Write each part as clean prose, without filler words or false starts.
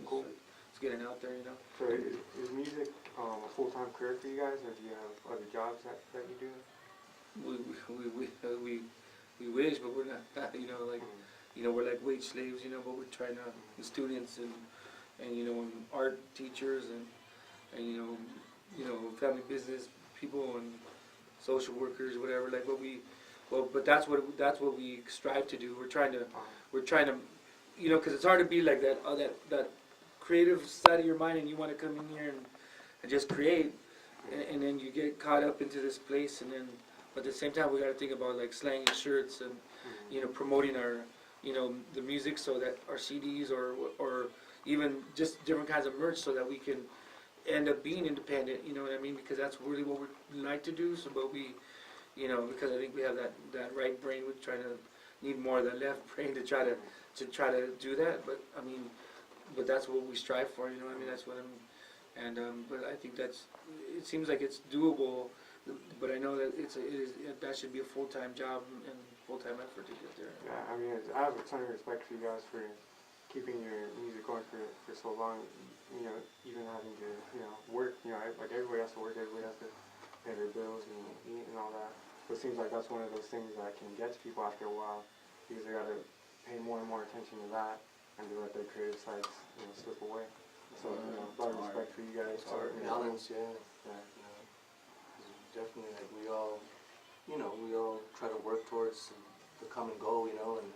Cool. It's getting out there, you know. So is music a full-time career for you guys, or do you have other jobs that you do? We wish, but we're not. You know, like, you know, we're like wage slaves. You know, but we're trying to, the students and you know, and art teachers and you know, family business people and social workers, whatever. Like but that's what we strive to do. We're trying to, you know, because it's hard to be like that that creative side of your mind, and you want to come in here and just create, and then you get caught up into this place, and then. But at the same time, we got to think about like slanging shirts and, you know, promoting our, you know, the music, so that our CDs or even just different kinds of merch, so that we can end up being independent. You know what I mean? Because that's really what we like to do. So, but we, you know, because I think we have that right brain, we're trying to need more of the left brain to try to do that. But I mean, but that's what we strive for. You know what I mean? That's what but I think it seems like it's doable. But I know that that should be a full-time job and full-time effort to get there. Yeah, I mean, I have a ton of respect for you guys for keeping your music going for so long. You know, even having to, you know, work. You know, like everybody has to work. Everybody has to pay their bills and eat and all that. But it seems like that's one of those things that can get to people after a while, because they got to pay more and more attention to that and to let their creative sides, you know, slip away. So, you know, a lot of respect for you guys. It's hard. Balance, yeah. Definitely, like we all try to work towards the common goal, you know, and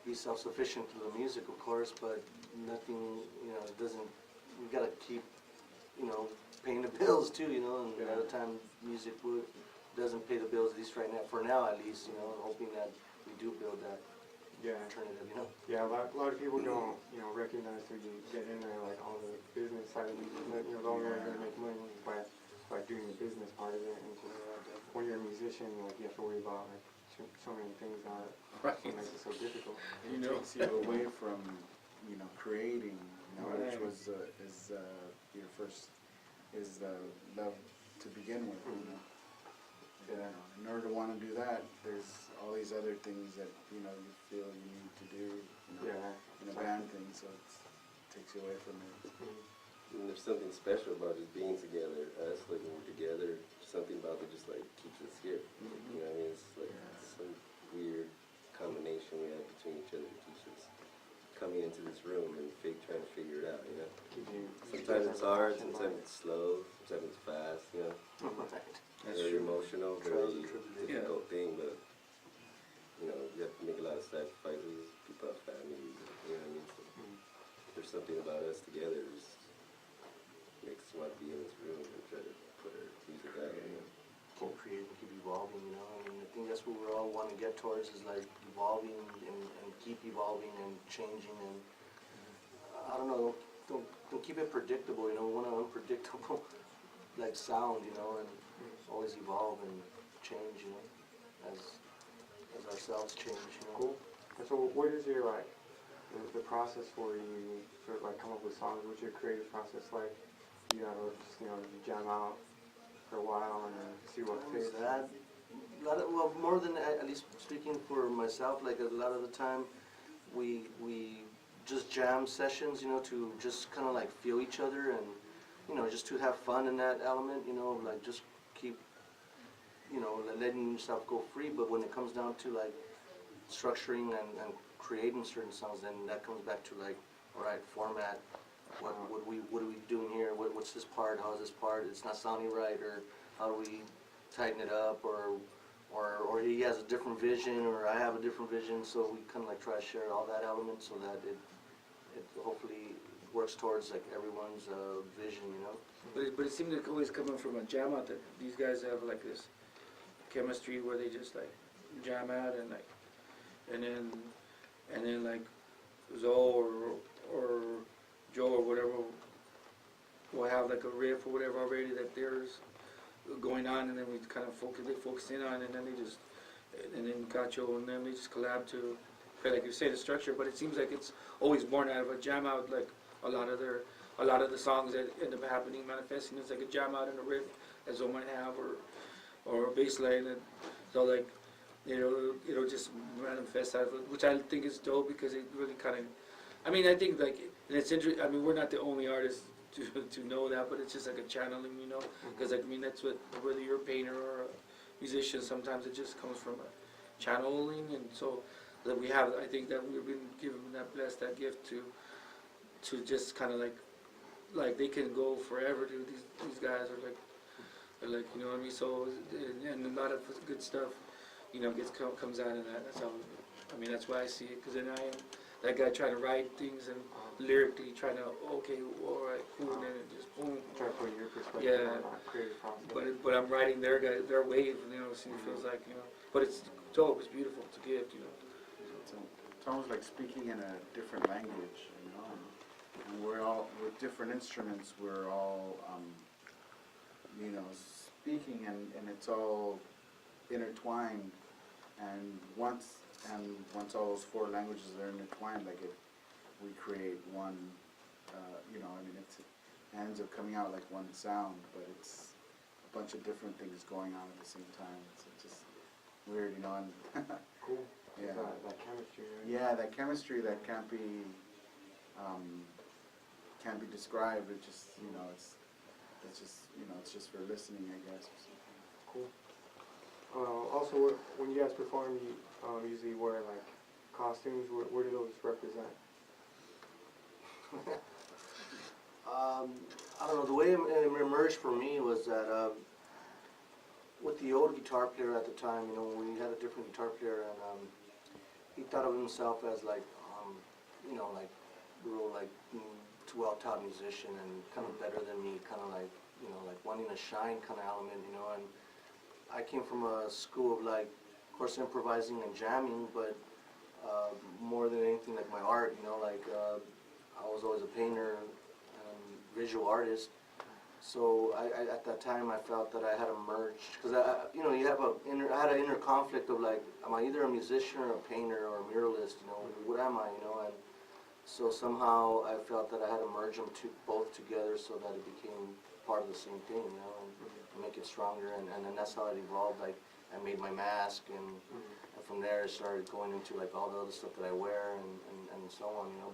be self-sufficient through the music, of course, but nothing, you know, we gotta keep, you know, paying the bills too, you know, and a lot of time music doesn't pay the bills, at least right now, for now at least, you know, hoping that we do build that alternative, you know. Yeah, a lot of people don't, you know, recognize till you get in there, like all the business side of it, you know, the only way you're gonna make money is by doing the business part of it, and when you're a musician, like, you have to worry about like so many things that makes it so difficult. It takes you away from, you know, creating, you know, which was your first love to begin with. You know. Yeah. In order to want to do that, there's all these other things that you know you feel you need to do, you know, in a band thing, so it takes you away from it. And there's something special about just being together, us, like when we're together, something about it just like keeps us here. You know what I mean? It's like some weird combination we have between each other that keeps us coming into this room and trying to figure it out, you know? Sometimes it's hard, sometimes it's slow, sometimes it's fast, you know? Very emotional, very difficult thing, but, you know, you have to make a lot of sacrifices, people have families, you know what I mean? So there's something about us together just makes us want to be in this room and try to put our music out, you know? Keep creating, keep evolving, you know. I mean, I think that's what we all want to get towards, is like evolving and keep evolving and changing, and I don't know, don't keep it predictable, you know. We want an unpredictable like sound, you know, and always evolve and change, you know, as ourselves change, you know. Cool. And so what is your, like, the process for you to like come up with songs? What's your creative process like? You gotta just, you know, jam out for a while and then see what fits. Well, more than at least speaking for myself, like a lot of the time, we just jam sessions, you know, to just kind of like feel each other and, you know, just to have fun in that element, you know, like just keep, you know, letting yourself go free. But when it comes down to like structuring and creating certain songs, then that comes back to like, all right, format. What are we doing here? What's this part? How is this part? It's not sounding right, or how do we tighten it up, or he has a different vision, or I have a different vision. So we kind of like try to share all that element so that it hopefully works towards like everyone's vision, you know. But it seems like always coming from a jam out that these guys have like this chemistry where they just like jam out and then like Zoe or Joe or whatever will have like a riff or whatever already that there's going on, and then we kind of focus in on, and then then Gacho and them, they just collab to, like you say, the structure. But it seems like it's always born out of a jam out. Like a lot of the songs that end up happening, manifesting, it's like a jam out and a riff that Zoe might have, or a bass line, and so like it'll just manifest out of it, which I think is dope because it really kind of I mean, I think like, and it's interesting. I mean, we're not the only artists to know that, but it's just like a channeling, you know. Because like, I mean, that's what, whether you're a painter or a musician, sometimes it just comes from a channeling, and so that we have. I think that we've been given that blessed that gift to just kind of like they can go forever. Dude, these guys are like you know what I mean. So and a lot of good stuff, you know, comes out of that. That's how. I mean, that's why I see it. Because then I am that guy trying to write things and lyrically trying to okay, all right, cool, and then it just boom. Try to put your perspective Yeah. on that creative process. But I'm writing their wave, you know. So it feels like, you know. But it's dope. It's beautiful. It's a gift, you know. It's almost like speaking in a different language, you know. And we're all with different instruments. We're all, you know, speaking, and it's all intertwined. And once all those four languages are intertwined, like we create one. You know, I mean, it ends up coming out like one sound, but it's a bunch of different things going on at the same time. It's just weird, you know. And Cool. yeah. That chemistry, right? Yeah, that chemistry that can't be described. It just, you know, it's just, you know, it's just for listening, I guess. Or something. Cool. Also, when you guys perform, you usually wear like costumes. What do those represent? I don't know, the way it emerged for me was that with the old guitar player at the time, you know, we had a different guitar player, and he thought of himself as like, you know, like real like well-taught musician and kind of better than me, kind of like, you know, like wanting to shine kind of element, you know. And I came from a school of like, of course, improvising and jamming, but more than anything like my art, you know, like I was always a painter and visual artist. So I at that time I felt that I had to merge, because you know, I had an inner conflict of like, am I either a musician or a painter or a muralist, you know, what am I, you know. And so somehow I felt that I had to merge them both together so that it became part of the same thing, you know, and make it stronger. And then that's how it evolved. Like I made my mask, and from there it started going into like all the other stuff that I wear and so on, you know.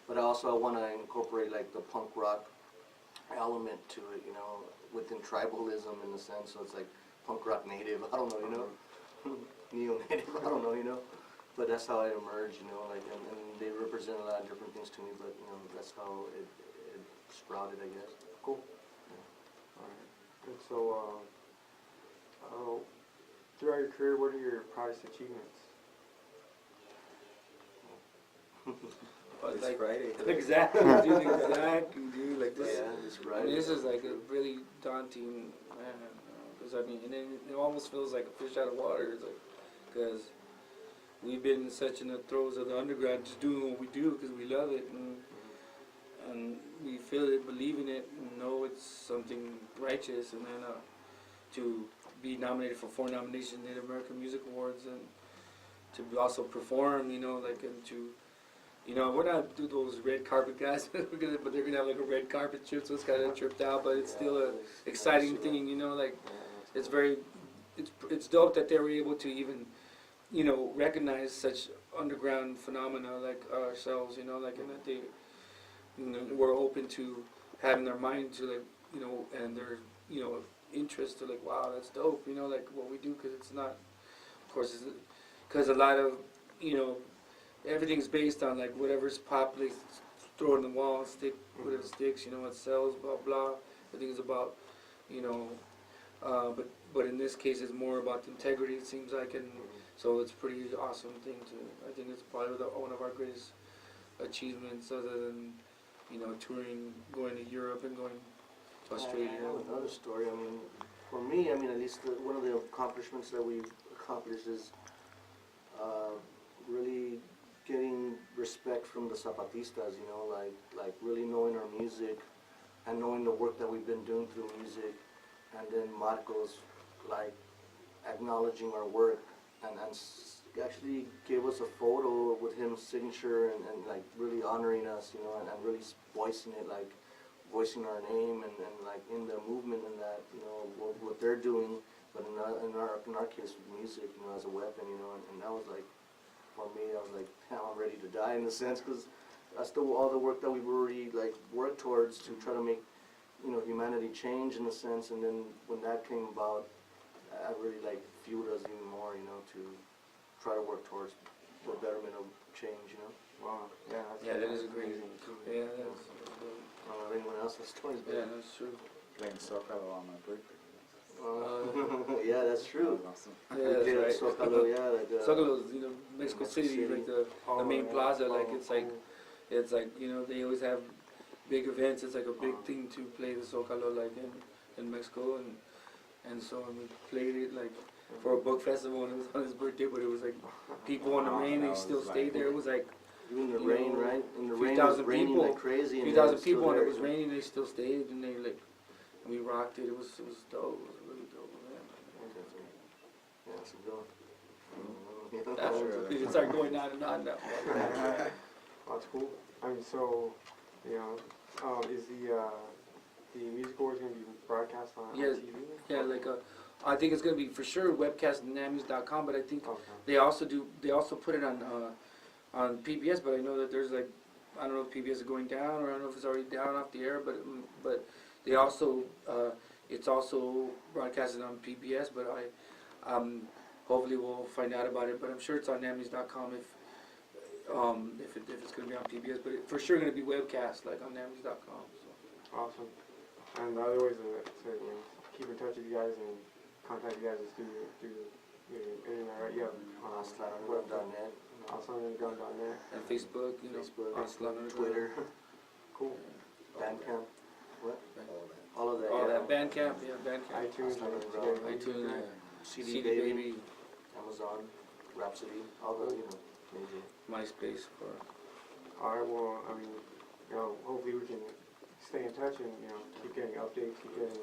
But also I want to incorporate like the punk rock element to it, you know, within tribalism in a sense. So it's like punk rock native, I don't know, you know, neo-native, I don't know, you know. But that's how it emerged, you know, like, and they represent a lot of different things to me, but, you know, that's how it sprouted, I guess. Cool. Alright. And so, throughout your career, what are your proudest achievements? It's Like, Friday. exactly, dude, exactly, dude. Like this. Yeah, it's I right. mean, this is like a really daunting, because I mean, and then it almost feels like a fish out of water. It's like, because we've been such in the throes of the underground, just doing what we do because we love it, and we feel it, believe in it, and know it's something righteous, and then to be nominated for 4 nominations in the American Music Awards, and to also perform, you know, like, and to, you know, we're not do those red carpet guys, but they're gonna have like a red carpet trip, so it's kind of tripped out, but it's still a exciting thing, you know, like, it's very, it's dope that they were able to even, you know, recognize such underground phenomena like ourselves, you know, like, and that they, you know, were open to having their mind to, like, you know, and their, you know, interest to, like, wow, that's dope, you know, like what we do, because it's not, of course, because a lot of, you know, everything's based on like whatever's popular, throw it in the wall, stick, whatever sticks, you know, it sells, blah blah. Everything's about, you know, but in this case, it's more about the integrity. It seems like, and so it's a pretty awesome thing to. I think it's probably one of our greatest achievements, other than, you know, touring, going to Europe and going to Australia. I have another story. I mean, for me, I mean, at least one of the accomplishments that we've accomplished is really getting respect from the Zapatistas, you know, like really knowing our music and knowing the work that we've been doing through music, and then Marcos, like, acknowledging our work and actually gave us a photo with his signature and like really honoring us, you know, and really voicing it, like voicing our name and like in the movement and that, you know, what they're doing, but in our case with music, you know, as a weapon, you know, and that was like, for me, I was like, I'm ready to die in a sense, because that's all the work that we've already like worked towards to try to make, you know, humanity change in a sense. And then when that came about, that really like fueled us even more, you know, to try to work towards the betterment of change, you know. Wow. Yeah. Yeah, that is a great. amazing. Yeah, that's. I don't know if anyone else has stories, but Yeah, that's true. Playing Zocalo on my birthday. yeah, that's true. That was awesome. Yeah, We that's did right. Zocalo, yeah, like Zocalo's, you know, Mexico Mexico City, City. like the Oh, main yeah. plaza, like Oh, it's like cool. it's like, you know, they always have big events. It's like a big thing to play the Zocalo like in Mexico, and so we played it like for a book festival, and it was on his birthday, but it was like people in the Wow, rain, that they was still like- stayed there. It was like even the you rain, know, right? In the few rain, it was thousand raining people- like crazy, a and few they were thousand still people, and there, it was you know? raining. They still stayed, and they like we rocked it. It was dope. It was really dope. Yeah, it's a good one. Yeah. It's like going on and on now. That's cool. I mean, so, you know, is the music awards gonna be broadcast on Yeah, TV? Yeah, like I think it's gonna be for sure webcast on namus.com, but I think Okay. they also put it on PBS, but I know that there's like, I don't know if PBS is going down, or I don't know if it's already down off the air, but they also it's also broadcasted on PBS, but hopefully we'll find out about it, but I'm sure it's on namus.com if it's gonna be on PBS, but it's for sure gonna be webcast like on namus.com. So. Awesome. And the other ways to you know, keep in touch with you guys and contact you guys is through the internet, right? You have AztlanUnderground.net. AztlanUnderground.net. And Facebook, you know, Facebook, Aztlan Underground. Twitter, Cool. Bandcamp, what? All that. All of that, Oh, yeah. that Bandcamp, yeah, Bandcamp. iTunes. Aztlan like, Underground. you guys iTunes, use yeah. CD, CD Baby, Baby, Amazon, Rhapsody, all the, you know, major. MySpace for. that? All right. Well, I mean, you know, hopefully we can stay in touch and you know keep getting updates, keep getting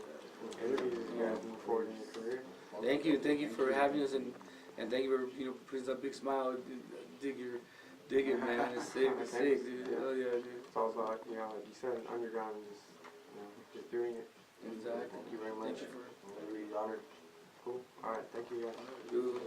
interviews as you guys move forward in your career. Thank you for having us, and thank you for, you know, putting a big smile. Dig it, man. It's sick, dude. Yeah. Oh yeah, dude. It's all about you know, like you said, underground, just you know, just doing it. Exactly. Thank you very much. Thank you I'm really honored. Cool. All right. Thank you guys. for. Dude.